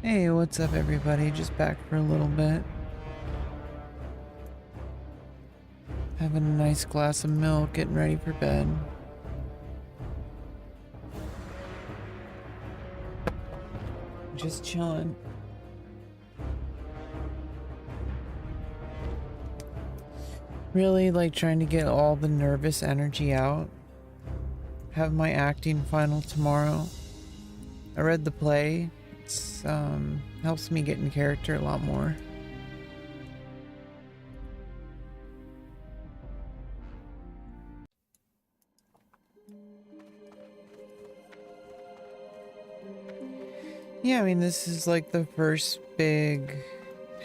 Hey, what's up everybody? Just back for a little bit. Having a nice glass of milk, getting ready for bed. Just chilling. Really like trying to get all the nervous energy out. Have my acting final tomorrow. I read the play. It's helps me get in character a lot more. Yeah, I mean this is like the first big,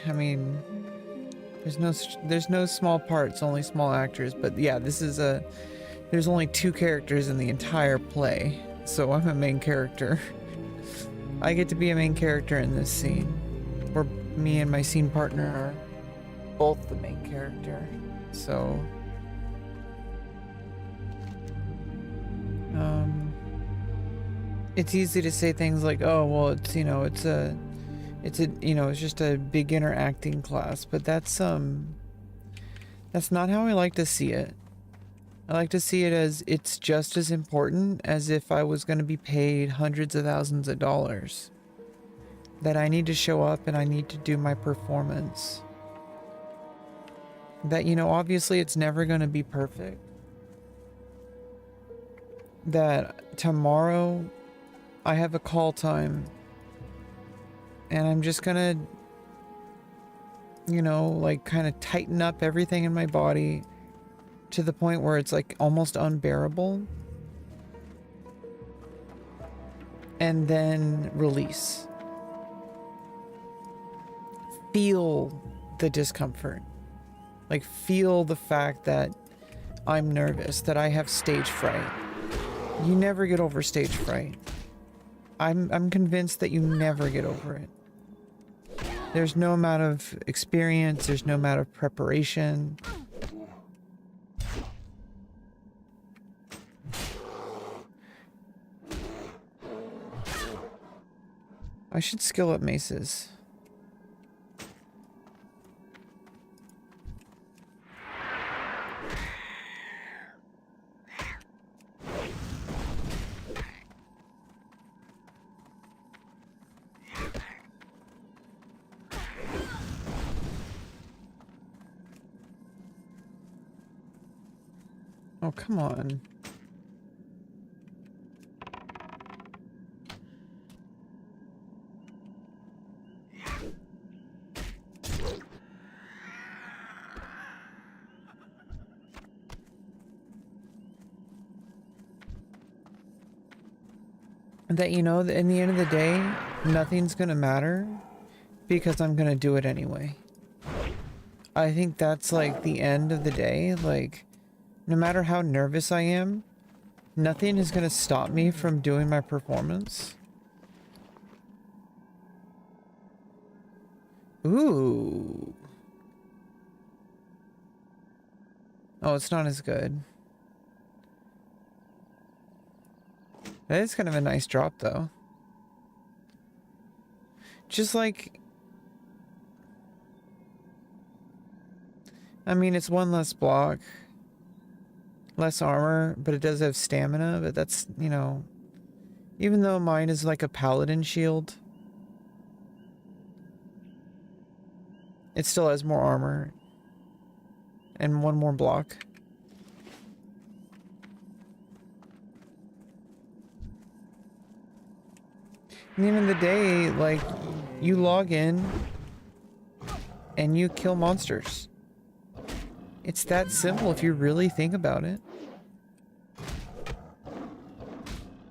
I mean there's no small parts, only small actors, but yeah, this is there's only 2 characters in the entire play, so I'm a main character. I get to be a main character in this scene, where me and my scene partner are both the main character. So, it's easy to say things like, "Oh, well, it's it's just a beginner acting class," but that's not how I like to see it. I like to see it as it's just as important as if I was going to be paid hundreds of thousands of dollars. That I need to show up and I need to do my performance. That, obviously it's never going to be perfect. That tomorrow I have a call time and I'm just going to, like kind of tighten up everything in my body to the point where it's like almost unbearable. And then release. Feel the discomfort. Like feel the fact that I'm nervous, that I have stage fright. You never get over stage fright. I'm convinced that you never get over it. There's no amount of experience, there's no amount of preparation. I should skill up maces. Oh, come on. That, in the end of the day, nothing's gonna matter because I'm gonna do it anyway. I think that's like the end of the day. Like, no matter how nervous I am, nothing is gonna stop me from doing my performance. Ooh. Oh, it's not as good. That is kind of a nice drop, though. Just like... I mean, it's 1 less block. Less armor, but it does have stamina, but that's, even though mine is like a paladin shield, it still has more armor and 1 more block. At the end of the day, like, you log in and you kill monsters. It's that simple if you really think about it.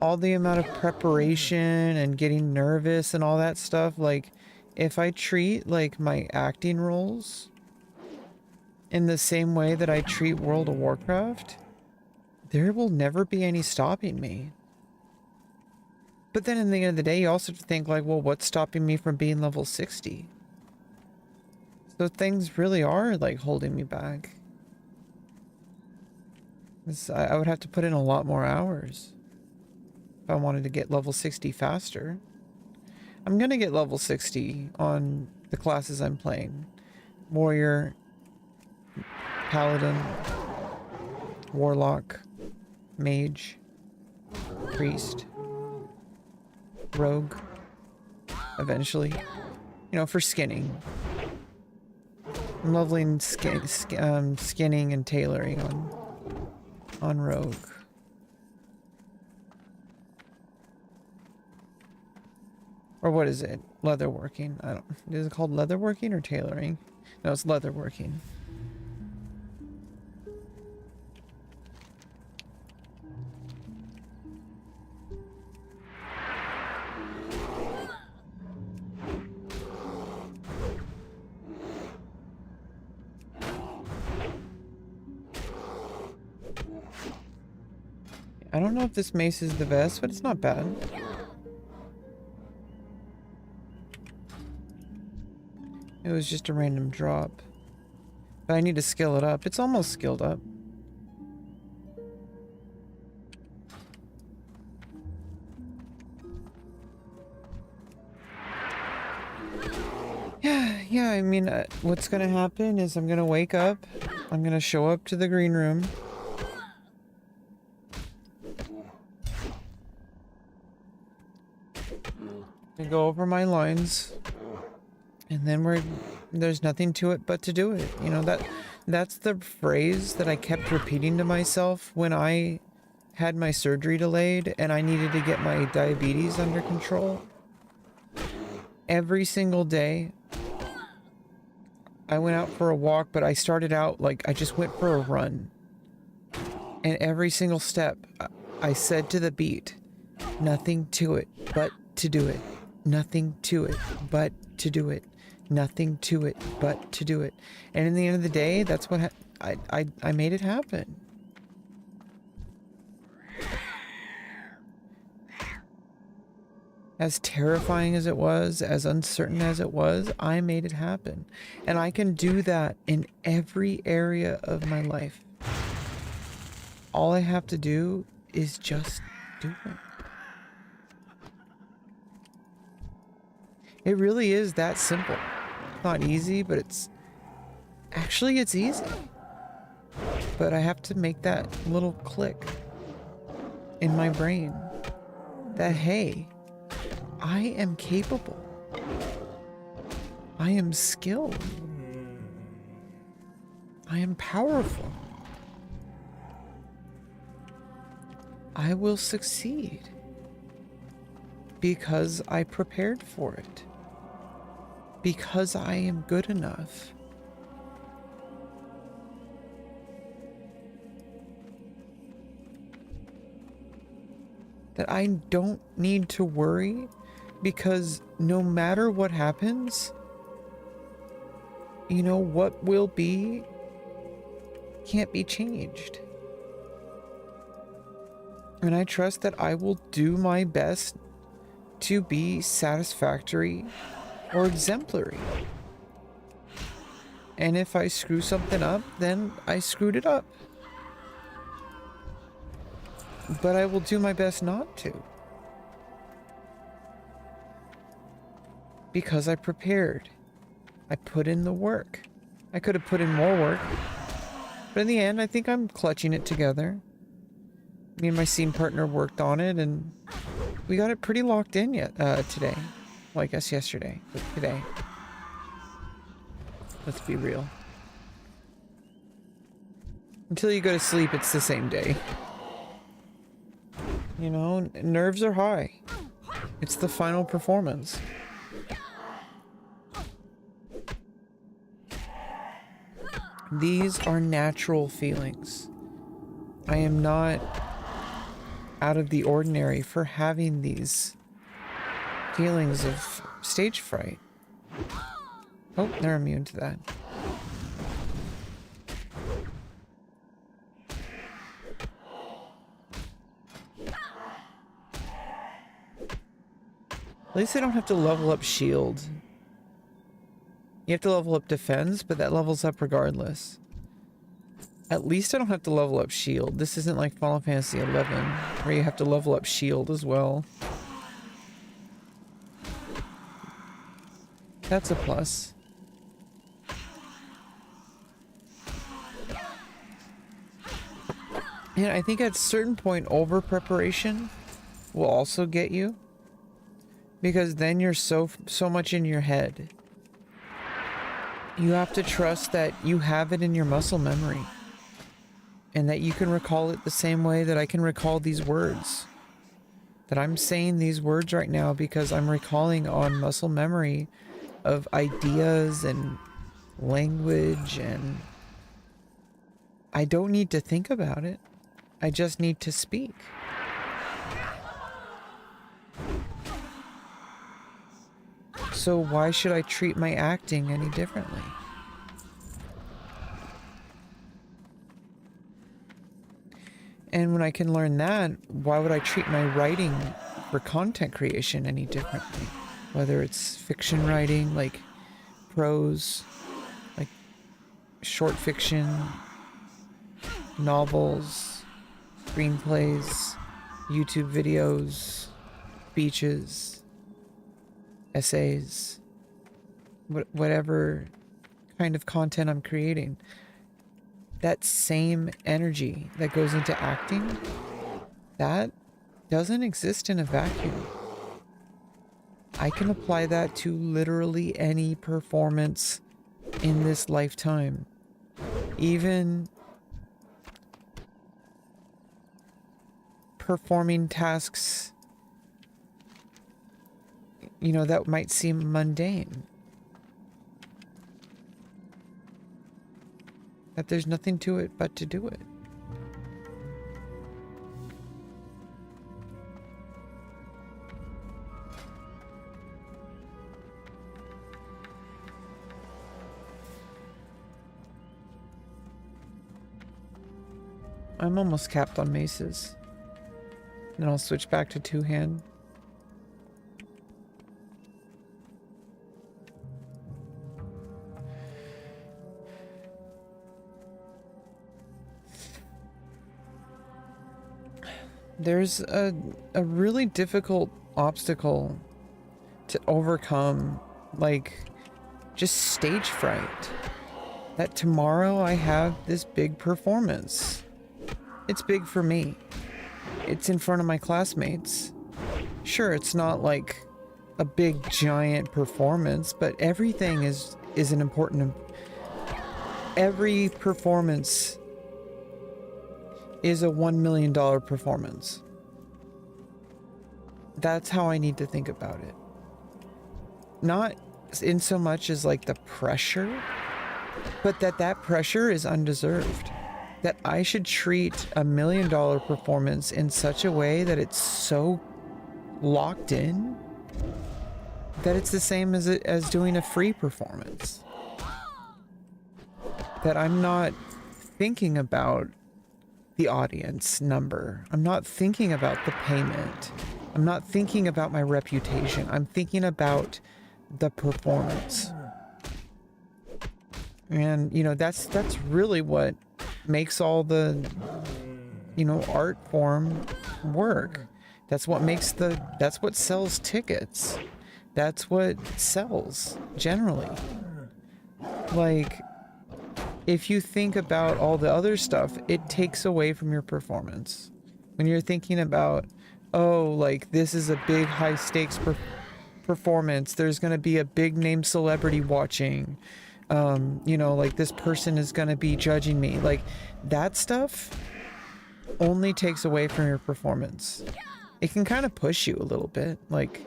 All the amount of preparation and getting nervous and all that stuff, like, if I treat, like, my acting roles in the same way that I treat World of Warcraft, there will never be any stopping me. But then in the end of the day, you also have to think, like, well, what's stopping me from being level 60? So things really are, like, holding me back. I would have to put in a lot more hours if I wanted to get level 60 faster. I'm gonna get level 60 on the classes I'm playing. Warrior, Paladin, Warlock, Mage, Priest, Rogue, eventually. You know, for skinning. I'm leveling skinning and tailoring on Rogue. Or what is it? Leatherworking. I don't. Is it called leatherworking or tailoring? No, it's leatherworking. I don't know if this mace is the best, but it's not bad. It was just a random drop. But I need to skill it up. It's almost skilled up. Yeah, I mean, what's gonna happen is I'm gonna wake up. I'm gonna show up to the green room. And go over my lines. And then there's nothing to it but to do it. You know, that's the phrase that I kept repeating to myself when I had my surgery delayed and I needed to get my diabetes under control. Every single day, I went out for a walk, but I started out like I just went for a run. And every single step, I said to the beat, nothing to it but to do it. Nothing to it but to do it. Nothing to it but to do it. And in the end of the day, that's what I made it happen. As terrifying as it was, as uncertain as it was, I made it happen. And I can do that in every area of my life. All I have to do is just do it. It really is that simple. It's not easy, but it's easy. But I have to make that little click in my brain that, hey, I am capable. I am skilled. I am powerful. I will succeed because I prepared for it. Because I am good enough. That I don't need to worry, because no matter what happens, you know, what will be can't be changed. And I trust that I will do my best to be satisfactory or exemplary. And if I screw something up, then I screwed it up. But I will do my best not to. Because I prepared. I put in the work. I could have put in more work. But in the end, I think I'm clutching it together. Me and my scene partner worked on it, and we got it pretty locked in today. Well, I guess yesterday, but today. Let's be real. Until you go to sleep, it's the same day. You know, nerves are high. It's the final performance. These are natural feelings. I am not out of the ordinary for having these feelings of stage fright. Oh, they're immune to that. At least I don't have to level up shield. You have to level up defense, but that levels up regardless. At least I don't have to level up shield. This isn't like Final Fantasy XI, where you have to level up shield as well. That's a plus. And I think at a certain point, over preparation will also get you, because then you're so much in your head. You have to trust that you have it in your muscle memory, and that you can recall it the same way that I can recall these words. That I'm saying these words right now because I'm recalling on muscle memory of ideas and language, and I don't need to think about it. I just need to speak. So why should I treat my acting any differently? And when I can learn that, why would I treat my writing for content creation any differently? Whether it's fiction writing, like prose, like short fiction, novels, screenplays, YouTube videos, speeches, essays, whatever kind of content I'm creating. That same energy that goes into acting, that doesn't exist in a vacuum. I can apply that to literally any performance in this lifetime. Even performing tasks, you know, that might seem mundane. That there's nothing to it but to do it. I'm almost capped on maces. Then I'll switch back to two-hand. There's a really difficult obstacle to overcome, like just stage fright. That tomorrow I have this big performance. It's big for me. It's in front of my classmates. Sure, it's not like a big giant performance, but everything is an important. Every performance is a $1 million performance. That's how I need to think about it. Not in so much as like the pressure, but that pressure is undeserved. That I should treat $1 million performance in such a way that it's so locked in that it's the same as doing a free performance. That I'm not thinking about the audience number. I'm not thinking about the payment. I'm not thinking about my reputation. I'm thinking about the performance. And, you know, that's really what makes all the, you know, art form work. That's what that's what sells tickets. That's what sells generally. Like, if you think about all the other stuff, it takes away from your performance. When you're thinking about, oh, like this is a big high stakes performance, there's going to be a big name celebrity watching, you know, like this person is going to be judging me. Like that stuff only takes away from your performance. It can kind of push you a little bit, like,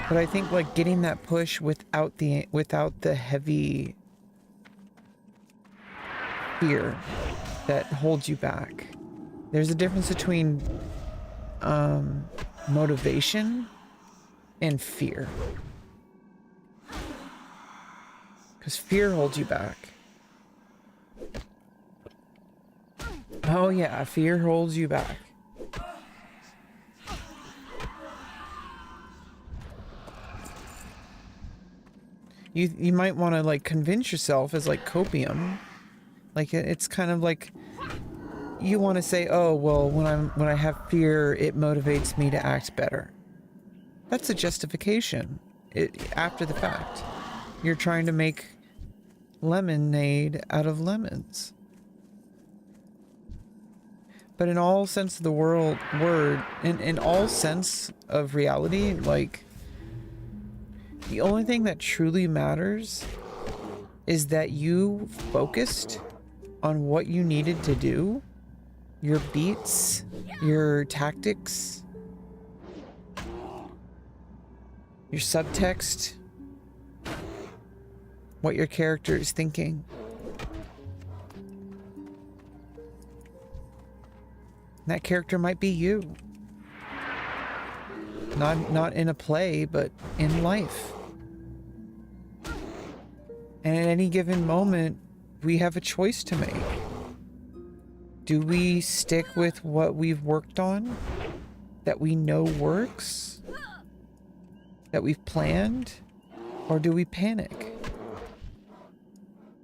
but I think like getting that push without the heavy fear that holds you back. There's a difference between motivation and fear. Because fear holds you back. Oh yeah, fear holds you back. You might want to like convince yourself as like copium. Like it's kind of like you want to say, oh well, when I have fear, it motivates me to act better. That's a justification. after the fact. You're trying to make lemonade out of lemons. But in all sense of the word, in all sense of reality, like, the only thing that truly matters is that you focused on what you needed to do, your beats, your tactics, your subtext, what your character is thinking. That character might be you. Not in a play, but in life. And at any given moment, we have a choice to make. Do we stick with what we've worked on, that we know works, that we've planned, or do we panic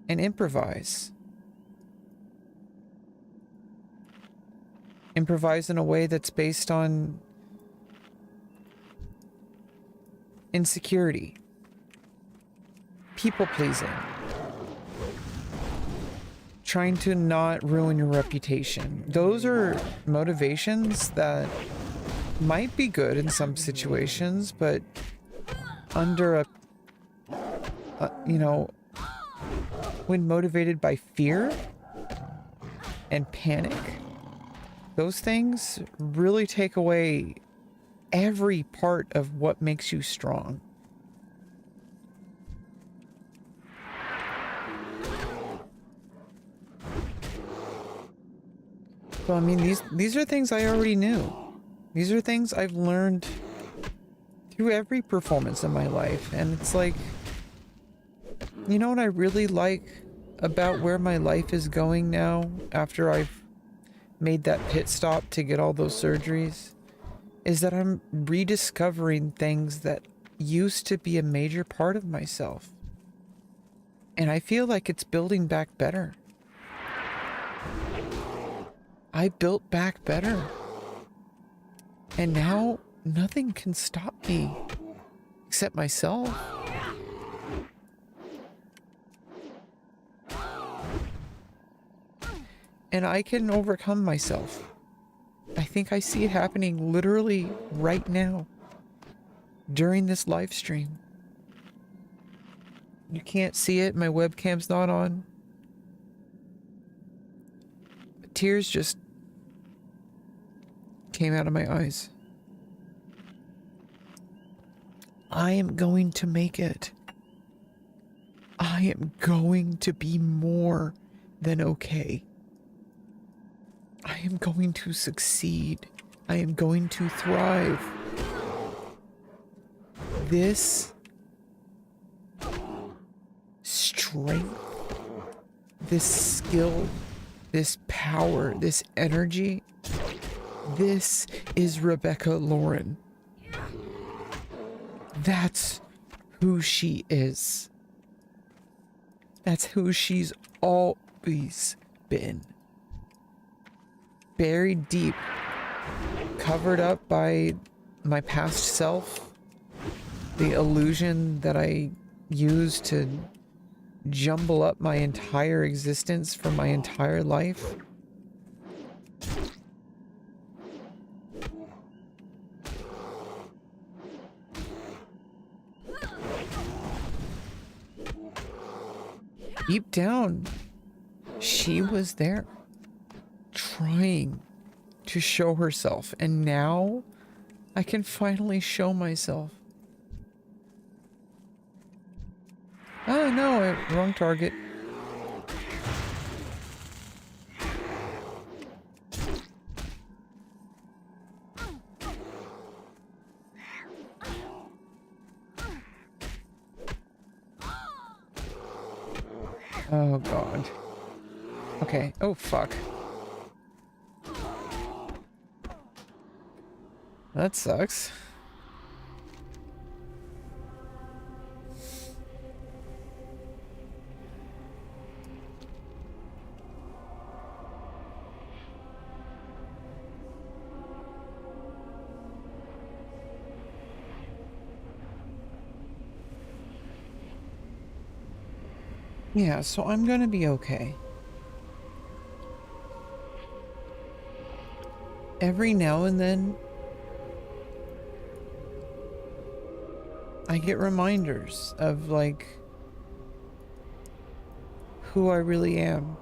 and improvise? Improvise in a way that's based on insecurity, people pleasing, trying to not ruin your reputation. Those are motivations that might be good in some situations, but under you know, when motivated by fear and panic, those things really take away every part of what makes you strong. So, I mean, these are things I already knew. These are things I've learned through every performance in my life. And it's like, you know what I really like about where my life is going now after I've made that pit stop to get all those surgeries, is that I'm rediscovering things that used to be a major part of myself. And I feel like it's building back better. I built back better. And now nothing can stop me except myself. And I can overcome myself. I think I see it happening literally right now during this live stream. You can't see it, my webcam's not on. But tears just came out of my eyes. I am going to make it. I am going to be more than okay. I am going to succeed. I am going to thrive. This strength, this skill, this power, this energy, this is rebeccaloran. That's who she is. That's who she's always been. Buried deep, covered up by my past self, the illusion that I used to jumble up my entire existence for my entire life. Deep down, she was there, trying to show herself, and now I can finally show myself. Oh no, wrong target. Oh god. Okay, oh fuck. That sucks. Yeah, so I'm gonna be okay. Every now and then, I get reminders of, like, who I really am.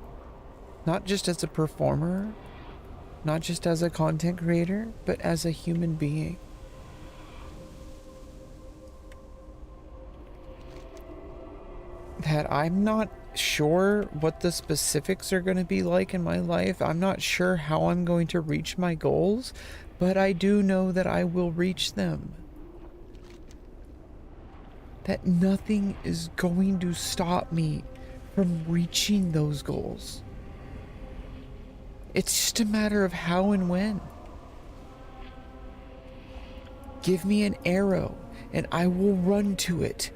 Not just as a performer, not just as a content creator, but as a human being. That I'm not sure what the specifics are going to be like in my life. I'm not sure how I'm going to reach my goals, but I do know that I will reach them. That nothing is going to stop me from reaching those goals. It's just a matter of how and when. Give me an arrow and I will run to it.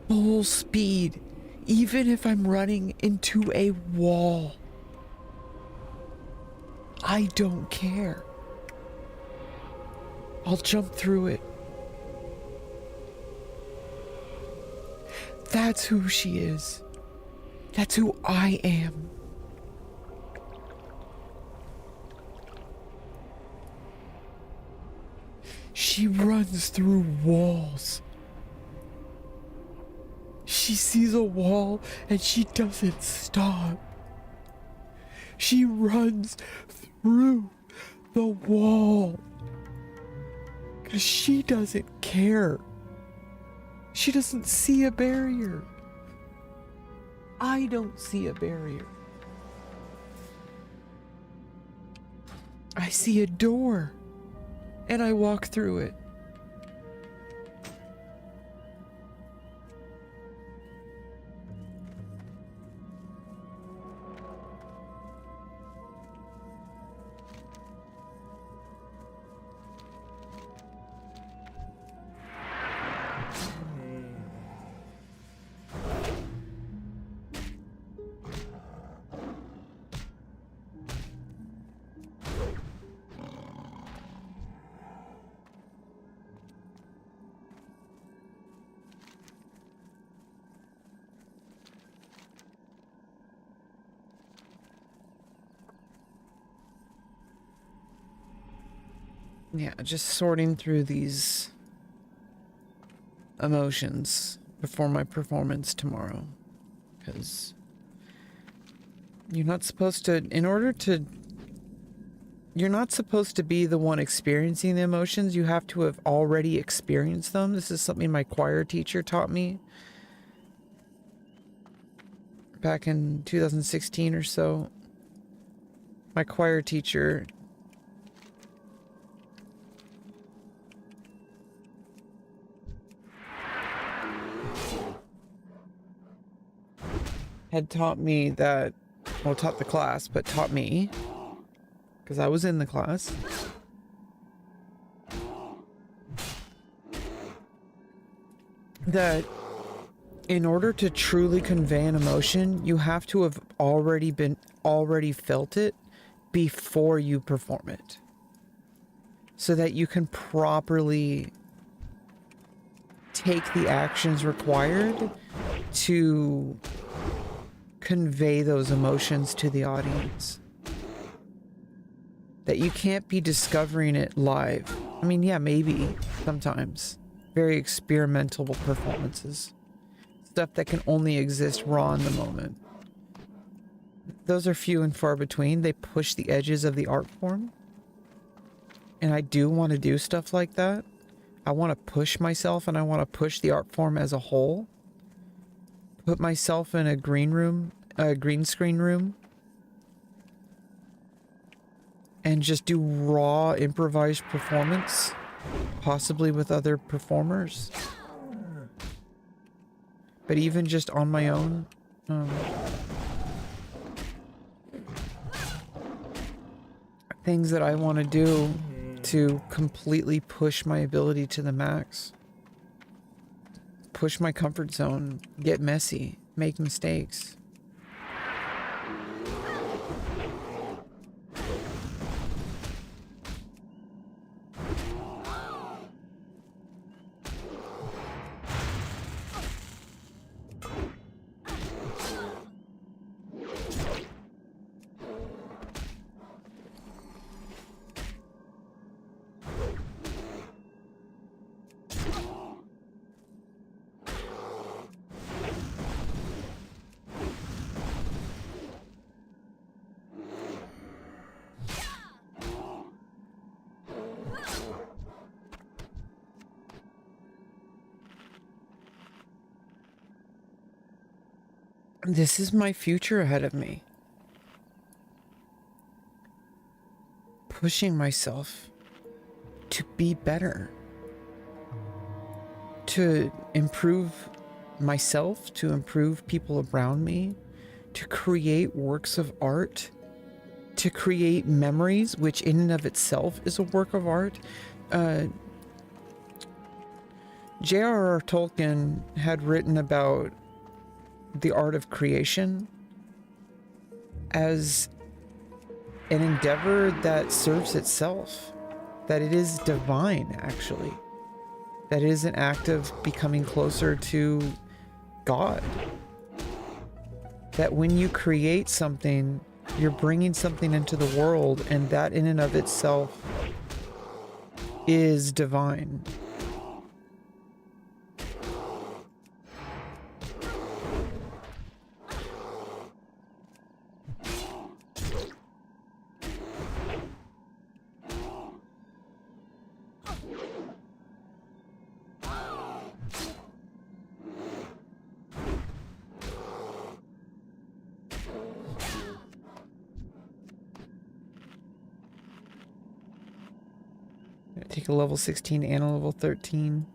Full speed, even if I'm running into a wall. I don't care. I'll jump through it. That's who she is. That's who I am. She runs through walls. She sees a wall and she doesn't stop. She runs through the wall. 'Cause she doesn't care. She doesn't see a barrier. I don't see a barrier. I see a door and I walk through it. Yeah, just sorting through these emotions before my performance tomorrow. Because you're not supposed to, you're not supposed to be the one experiencing the emotions. You have to have already experienced them. This is something my choir teacher taught me back in 2016 or so. My choir teacher had taught me that, well, taught the class, but taught me, because I was in the class, that in order to truly convey an emotion, you have to have already felt it before you perform it, so that you can properly take the actions required to convey those emotions to the audience. That you can't be discovering it live. I mean, yeah, maybe sometimes. Very experimental performances. Stuff that can only exist raw in the moment. Those are few and far between. They push the edges of the art form. And I do want to do stuff like that. I want to push myself and I want to push the art form as a whole. Put myself in a green screen room, and just do raw improvised performance, possibly with other performers. But even just on my own, things that I want to do to completely push my ability to the max. Push my comfort zone, get messy, make mistakes. This is my future ahead of me. Pushing myself to be better, to improve myself, to improve people around me, to create works of art, to create memories, which in and of itself is a work of art. J.R.R. Tolkien had written about the art of creation as an endeavor that serves itself, that it is divine, actually, that it is an act of becoming closer to God, that when you create something, you're bringing something into the world, and that in and of itself is divine. Take a level 16 and a level 13.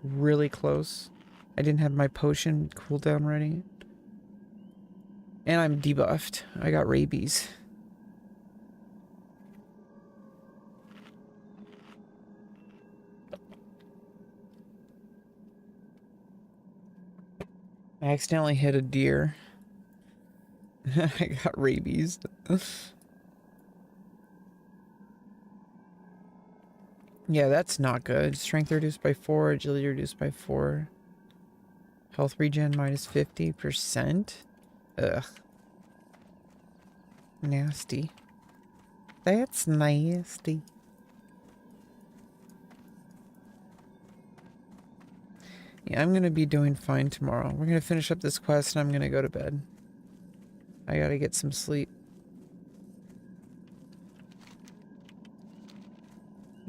Really close. I didn't have my potion cooldown ready. And I'm debuffed. I got rabies. I accidentally hit a deer. I got rabies. Yeah, that's not good. Strength reduced by 4, agility reduced by 4. Health regen minus 50%. Ugh. Nasty. That's nasty. Yeah, I'm gonna be doing fine tomorrow. We're gonna finish up this quest and I'm gonna go to bed. I gotta get some sleep.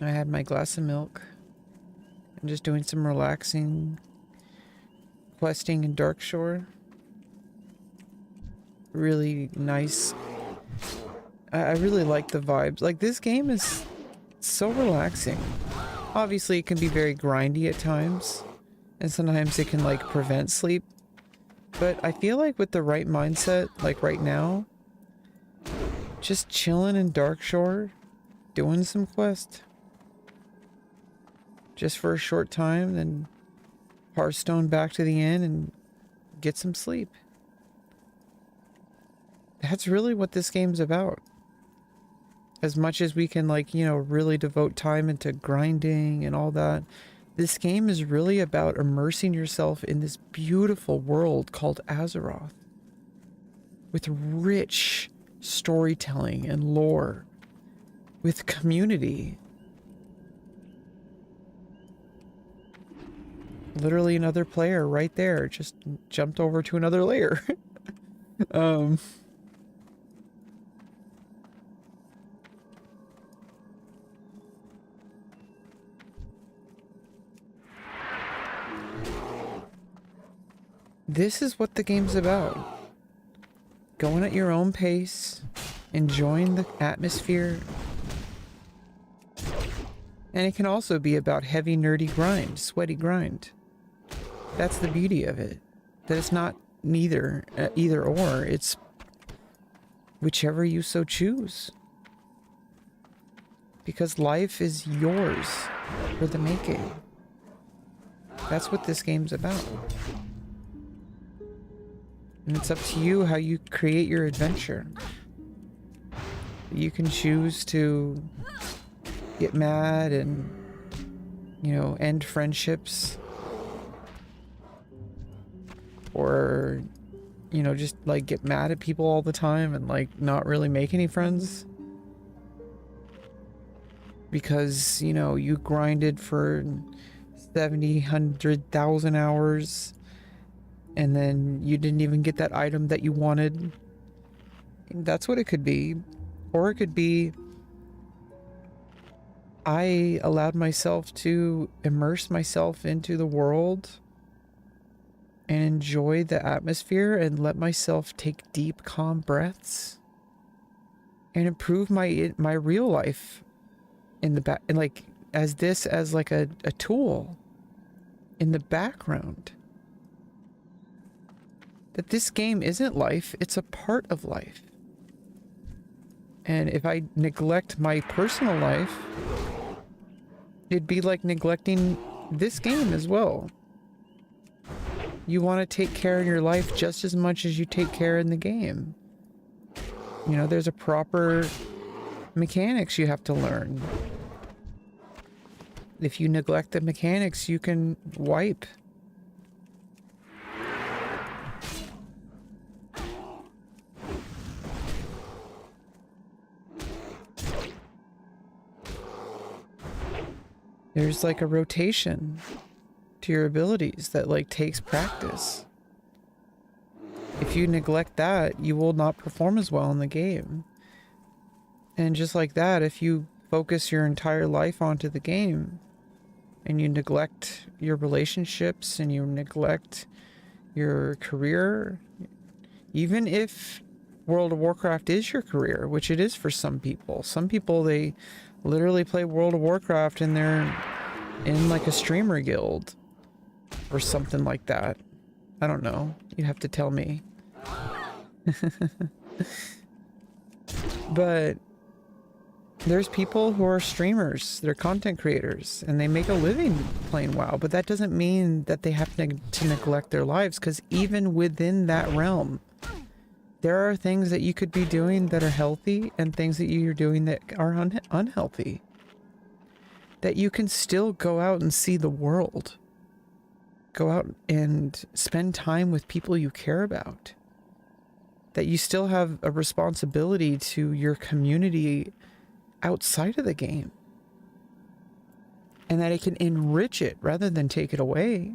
I had my glass of milk. I'm just doing some relaxing questing in Darkshore. Really nice. I really like the vibes. Like, this game is so relaxing. Obviously, it can be very grindy at times, and sometimes it can, like, prevent sleep. But I feel like with the right mindset, like right now, just chilling in Darkshore, doing some quest, just for a short time, then Hearthstone back to the inn and get some sleep. That's really what this game's about. As much as we can, like, you know, really devote time into grinding and all that, this game is really about immersing yourself in this beautiful world called Azeroth, with rich storytelling and lore, with community. Literally another player right there just jumped over to another layer. This is what the game's about. Going at your own pace, enjoying the atmosphere. And it can also be about heavy, nerdy grind, sweaty grind. That's the beauty of it. That it's not neither, either or. It's whichever you so choose. Because life is yours for the making. That's what this game's about. And it's up to you how you create your adventure. You can choose to get mad and, you know, end friendships. Or, you know, just like get mad at people all the time and like not really make any friends. Because, you know, you grinded for 70, 100,000 hours. And then you didn't even get that item that you wanted. That's what it could be. Or it could be, I allowed myself to immerse myself into the world and enjoy the atmosphere and let myself take deep, calm breaths and improve my real life in the back, and like as like a tool in the background. That this game isn't life, it's a part of life. And if I neglect my personal life, it'd be like neglecting this game as well. You want to take care of your life just as much as you take care in the game. You know, there's a proper mechanics you have to learn. If you neglect the mechanics, you can wipe. There's like a rotation to your abilities that like takes practice. If you neglect that, you will not perform as well in the game. And just like that, if you focus your entire life onto the game and you neglect your relationships and you neglect your career, even if World of Warcraft is your career, which it is for some people. Some people, they literally play World of Warcraft and they're in like a streamer guild or something like that. I don't know. You have to tell me. But there's people who are streamers, they're content creators, and they make a living playing WoW, but that doesn't mean that they have to neglect their lives, because even within that realm, there are things that you could be doing that are healthy and things that you're doing that are unhealthy. That you can still go out and see the world. Go out and spend time with people you care about. That you still have a responsibility to your community outside of the game. And that it can enrich it rather than take it away.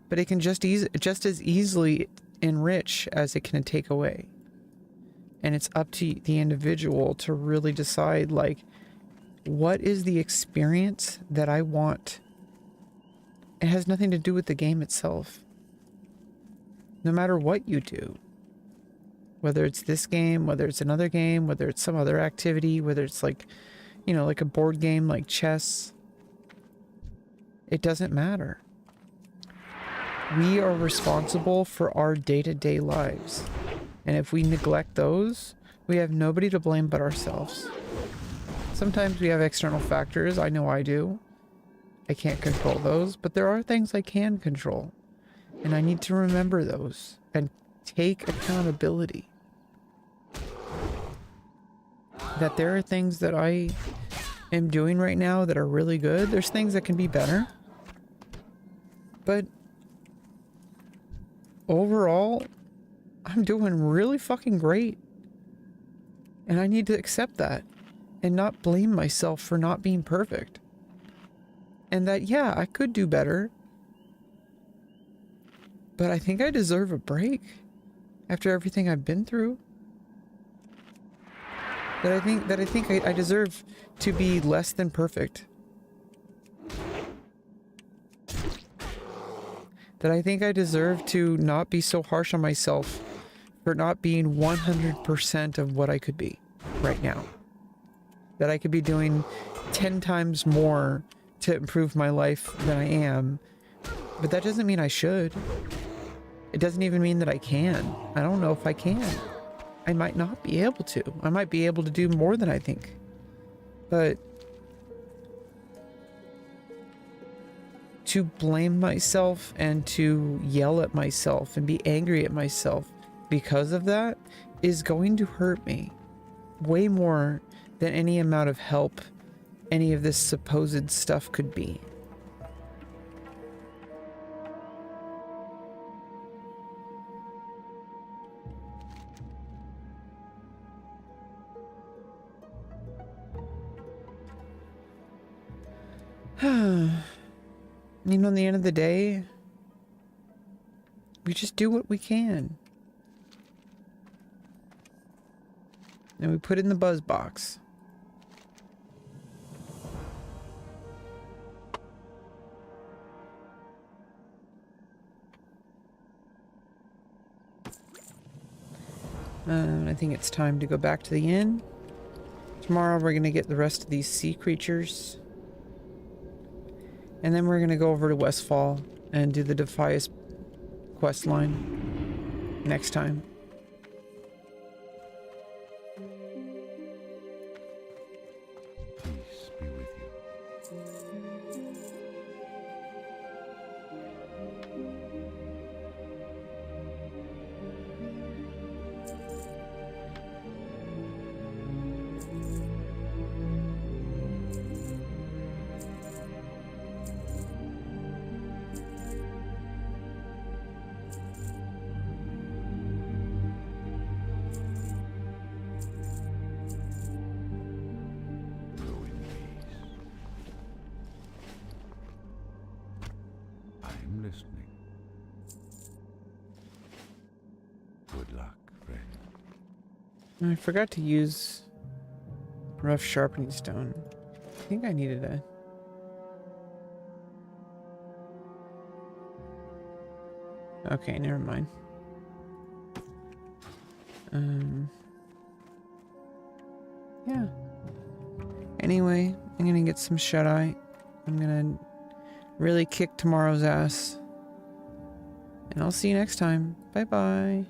But it can just as easily enrich as it can take away. And it's up to the individual to really decide, like, what is the experience that I want? It has nothing to do with the game itself. No matter what you do, whether it's this game, whether it's another game, whether it's some other activity, whether it's like, you know, like a board game like chess, it doesn't matter. We are responsible for our day-to-day lives. And if we neglect those, we have nobody to blame but ourselves. Sometimes we have external factors. I know I do. I can't control those, but there are things I can control. And I need to remember those and take accountability. That there are things that I am doing right now that are really good. There's things that can be better. But overall, I'm doing really fucking great. And I need to accept that and not blame myself for not being perfect. And that, yeah, I could do better. But I think I deserve a break after everything I've been through. That I think I deserve to be less than perfect. That I think I deserve to not be so harsh on myself for not being 100% of what I could be right now. That I could be doing 10 times more to improve my life than I am. But that doesn't mean I should. It doesn't even mean that I can. I don't know if I can. I might not be able to. I might be able to do more than I think. But to blame myself and to yell at myself and be angry at myself because of that is going to hurt me way more than any amount of help any of this supposed stuff could be. You know, at the end of the day, we just do what we can. And we put it in the buzz box. I think it's time to go back to the inn. Tomorrow we're going to get the rest of these sea creatures. And then we're going to go over to Westfall and do the Defias quest line next time. Peace be with you. Go in peace. I'm listening. Good luck, friend. I forgot to use rough sharpening stone. I think I needed a... Okay, never mind. Yeah. Anyway, I'm gonna get some shut-eye. I'm gonna really kick tomorrow's ass. And I'll see you next time. Bye-bye.